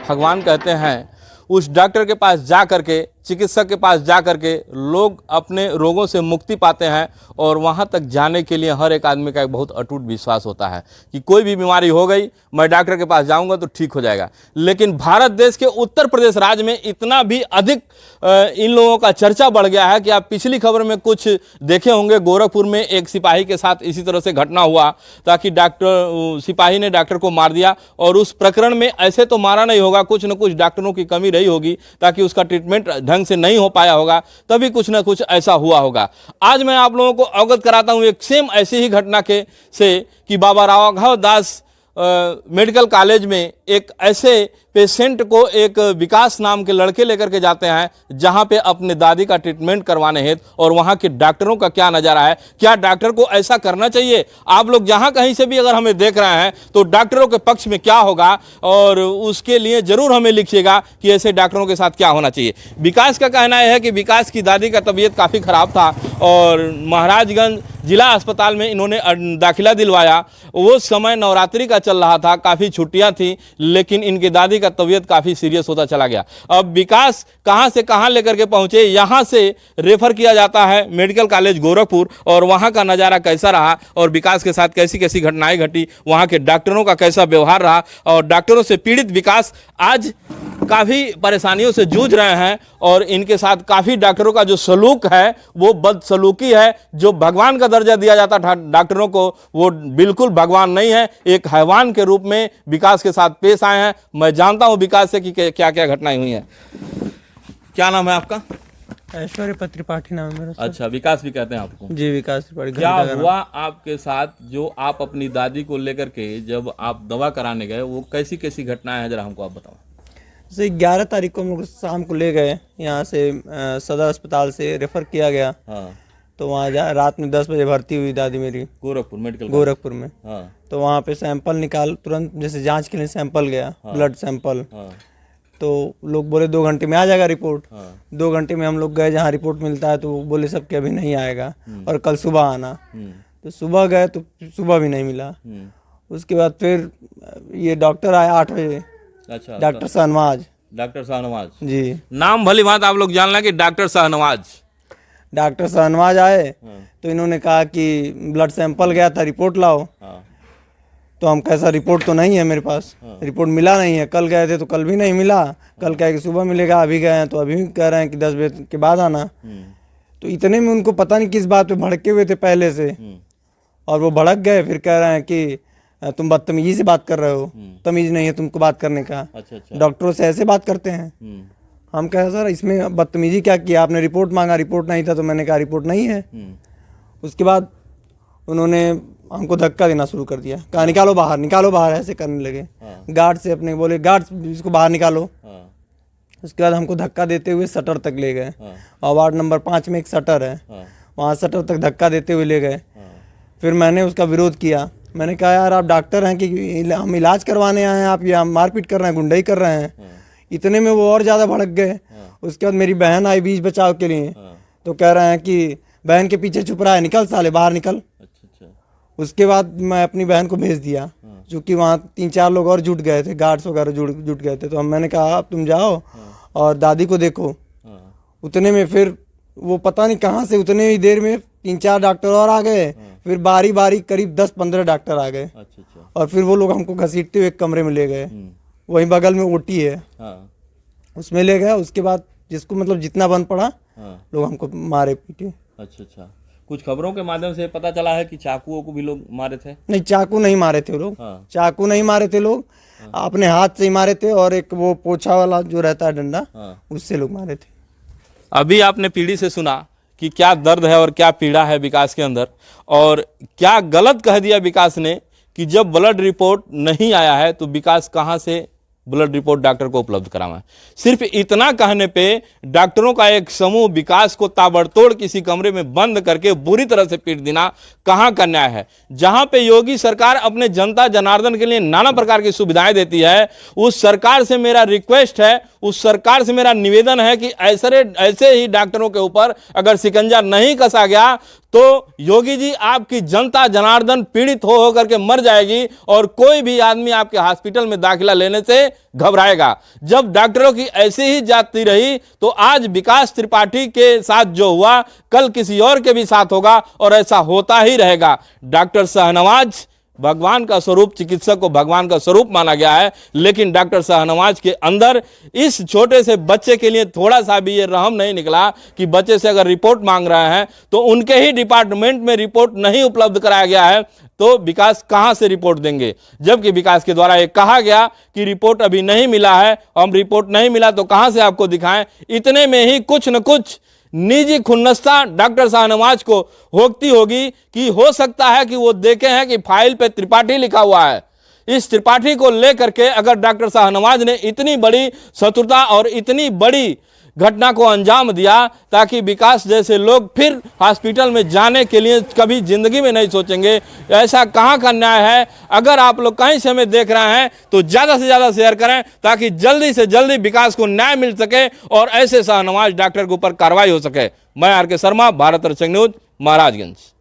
भगवान कहते हैं, उस डॉक्टर के पास जा करके, चिकित्सक के पास जा करके लोग अपने रोगों से मुक्ति पाते हैं। और वहाँ तक जाने के लिए हर एक आदमी का एक बहुत अटूट विश्वास होता है कि कोई भी बीमारी हो गई, मैं डॉक्टर के पास जाऊँगा तो ठीक हो जाएगा। लेकिन भारत देश के उत्तर प्रदेश राज्य में इतना भी अधिक इन लोगों का चर्चा बढ़ गया है कि आप पिछली खबर में कुछ देखे होंगे, गोरखपुर में एक सिपाही के साथ इसी तरह से घटना हुआ, ताकि सिपाही ने डॉक्टर को मार दिया। और उस प्रकरण में ऐसे तो मारा नहीं होगा, कुछ न कुछ डॉक्टरों की कमी रही होगी, ताकि उसका ट्रीटमेंट ढंग से नहीं हो पाया होगा, तभी कुछ ना कुछ ऐसा हुआ होगा। आज मैं आप लोगों को अवगत कराता हूं एक सेम ऐसी ही घटना के से कि बाबा राघव दास मेडिकल कॉलेज में एक ऐसे पेशेंट को एक विकास नाम के लड़के लेकर के जाते हैं, जहां पे अपने दादी का ट्रीटमेंट करवाने हेतु। और वहां के डॉक्टरों का क्या नज़ारा है, क्या डॉक्टर को ऐसा करना चाहिए? आप लोग जहां कहीं से भी अगर हमें देख रहे हैं तो डॉक्टरों के पक्ष में क्या होगा, और उसके लिए जरूर हमें लिखिएगा कि ऐसे डॉक्टरों के साथ क्या होना चाहिए। विकास का कहना है कि विकास की दादी का तबीयत काफ़ी ख़राब था और महाराजगंज जिला अस्पताल में इन्होंने दाखिला दिलवाया। वो समय नवरात्रि का चल रहा था, काफ़ी छुट्टियां थी, लेकिन इनकी दादी का तबीयत काफ़ी सीरियस होता चला गया। अब विकास कहां से कहां लेकर के पहुंचे, यहां से रेफर किया जाता है मेडिकल कॉलेज गोरखपुर, और वहां का नज़ारा कैसा रहा और विकास के साथ कैसी कैसी घटनाएं घटी, वहां के डॉक्टरों का कैसा व्यवहार रहा। और डॉक्टरों से पीड़ित विकास आज काफ़ी परेशानियों से जूझ रहे हैं, और इनके साथ काफ़ी डॉक्टरों का जो सलूक है वो बदसलूकी है। जो भगवान का दर्जा दिया जाता था डॉक्टरों को, वो बिल्कुल भगवान नहीं है, एक हैवान के रूप में विकास के साथ पेश आए हैं। मैं जानता हूं विकास से कि क्या क्या घटनाएं हुई हैं। क्या नाम है आपका? ऐश्वर्य त्रिपाठी नाम है मेरा। अच्छा, विकास भी कहते हैं आपको? जी, विकास त्रिपाठी। क्या हुआ आपके साथ जो आप अपनी दादी को लेकर के जब आप दवा कराने गए, वो कैसी कैसी घटनाएं हैं, जरा हमको आप बताओ। जैसे 11 तारीख को हम लोग शाम को ले गए यहाँ से, सदर अस्पताल से रेफर किया गया। हाँ। तो वहाँ रात में 10 बजे भर्ती हुई दादी मेरी, गोरखपुर मेडिकल गोरखपुर में। हाँ। तो वहाँ पे सैंपल निकाल, तुरंत जैसे जांच के लिए सैंपल गया। हाँ। Blood sample. हाँ। तो लोग बोले 2 घंटे में आ जाएगा रिपोर्ट। हाँ। 2 घंटे में हम लोग गए जहाँ रिपोर्ट मिलता है, तो बोले सब कि अभी नहीं आएगा और कल सुबह आना। तो सुबह गए तो सुबह भी नहीं मिला। उसके बाद फिर ये डॉक्टर आया 8 बजे। अच्छा, डॉक्टर शाहनवाज। डॉक्टर शाहनवाज जी, नाम भली बात आप लोग जान लें कि डॉक्टर शाहनवाज। डॉक्टर शाहनवाज आए। तो इन्होंने कहा कि ब्लड सैंपल गया था, रिपोर्ट लाओ। तो हम कैसा, रिपोर्ट तो नहीं है मेरे पास। रिपोर्ट मिला नहीं है। कल गए थे तो कल भी नहीं मिला, कल कहे कि सुबह मिलेगा, अभी गए हैं तो अभी भी कह रहे हैं कि 10 बजे के बाद आना। तो इतने में उनको पता नहीं किस बात पे भड़के हुए थे पहले से, और वो भड़क गए। फिर कह रहे हैं कि तुम बदतमीजी से बात कर रहे हो, तमीज नहीं है तुमको बात करने का। अच्छा। डॉक्टरों से ऐसे बात करते हैं। हम कहे सर इसमें बदतमीजी क्या किया आपने? रिपोर्ट मांगा, रिपोर्ट नहीं था। तो मैंने कहा रिपोर्ट नहीं है। उसके बाद उन्होंने हमको धक्का देना शुरू कर दिया, कहा निकालो बाहर, निकालो बाहर, ऐसे करने लगे। गार्ड से अपने बोले, गार्ड इसको बाहर निकालो। उसके बाद हमको धक्का देते हुए शटर तक ले गए। और वार्ड नंबर 5 में एक शटर है, वहाँ शटर तक धक्का देते हुए ले गए। फिर मैंने उसका विरोध किया। मैंने कहा यार आप डॉक्टर हैं कि हम इलाज करवाने आए हैं, आप यहाँ मारपीट कर रहे हैं, गुंडाई कर रहे हैं। इतने में वो और ज़्यादा भड़क गए। उसके बाद मेरी बहन आई बीच बचाव के लिए। तो कह रहे हैं कि बहन के पीछे छुप रहा है, निकल साले बाहर निकल। उसके बाद मैं अपनी बहन को भेज दिया, क्योंकि वहाँ 3-4 लोग और जुट गए थे, गार्ड्स वगैरह जुट गए थे। तो मैंने कहा आप तुम जाओ और दादी को देखो। उतने में फिर वो पता नहीं कहाँ से उतने ही देर में 3-4 डॉक्टर और आ गए। फिर बारी बारी करीब 10-15 डॉक्टर आ गए। अच्छा। और फिर वो लोग हमको घसीटते हुए एक कमरे में ले गए, वहीं बगल में ओटी है। उसमें ले गया। उसके बाद जिसको मतलब जितना बन पड़ा, लोग हमको मारे पीटे। अच्छा। कुछ खबरों के माध्यम से पता चला है कि चाकुओं को भी लोग मारे थे? नहीं, चाकू नहीं मारे थे लोग। चाकू नहीं मारे थे लोग, अपने हाथ से ही मारे थे। और एक वो पोछा वाला जो रहता है डंडा, उससे लोग मारे थे। अभी आपने पीढ़ी से सुना कि क्या दर्द है और क्या पीड़ा है विकास के अंदर, और क्या गलत कह दिया विकास ने कि जब ब्लड रिपोर्ट नहीं आया है तो विकास कहाँ से ब्लड रिपोर्ट डॉक्टर को उपलब्ध करावा। सिर्फ इतना कहने पे डॉक्टरों का एक समूह विकास को ताबड़तोड़ किसी कमरे में बंद करके बुरी तरह से पीट देना कहाँ का न्याय है? जहां पे योगी सरकार अपने जनता जनार्दन के लिए नाना प्रकार की सुविधाएं देती है, उस सरकार से मेरा रिक्वेस्ट है उस सरकार से मेरा निवेदन है कि ऐसे ही डॉक्टरों के ऊपर अगर शिकंजा नहीं कसा गया तो योगी जी आपकी जनता जनार्दन पीड़ित हो करके मर जाएगी और कोई भी आदमी आपके हॉस्पिटल में दाखिला लेने से घबराएगा। जब डॉक्टरों की ऐसी ही जाती रही तो आज विकास त्रिपाठी के साथ जो हुआ कल किसी और के भी साथ होगा और ऐसा होता ही रहेगा। डॉक्टर शाहनवाज भगवान का स्वरूप, चिकित्सक को भगवान का स्वरूप माना गया है, लेकिन डॉक्टर शाहनवाज के अंदर इस छोटे से बच्चे के लिए थोड़ा सा भी ये रहम नहीं निकला कि बच्चे से अगर रिपोर्ट मांग रहे हैं तो उनके ही डिपार्टमेंट में रिपोर्ट नहीं उपलब्ध कराया गया है तो विकास कहां से रिपोर्ट देंगे। जबकि विकास के द्वारा ये कहा गया कि रिपोर्ट अभी नहीं मिला है, हम रिपोर्ट नहीं मिला तो कहां से आपको दिखाएं। इतने में ही कुछ न कुछ निजी खुन्नस्ता डॉक्टर शाहनवाज को होती होगी कि हो सकता है कि वो देखे हैं कि फाइल पे त्रिपाठी लिखा हुआ है। इस त्रिपाठी को लेकर के अगर डॉक्टर शाहनवाज ने इतनी बड़ी शत्रुता और इतनी बड़ी घटना को अंजाम दिया ताकि विकास जैसे लोग फिर हॉस्पिटल में जाने के लिए कभी जिंदगी में नहीं सोचेंगे, ऐसा कहाँ का न्याय है। अगर आप लोग कहीं से हमें देख रहे हैं तो ज़्यादा से ज़्यादा शेयर करें ताकि जल्दी से जल्दी विकास को न्याय मिल सके और ऐसे शाहनवाज डॉक्टर के ऊपर कार्रवाई हो सके। मैं आर के शर्मा, भारत दर्शक न्यूज, महाराजगंज।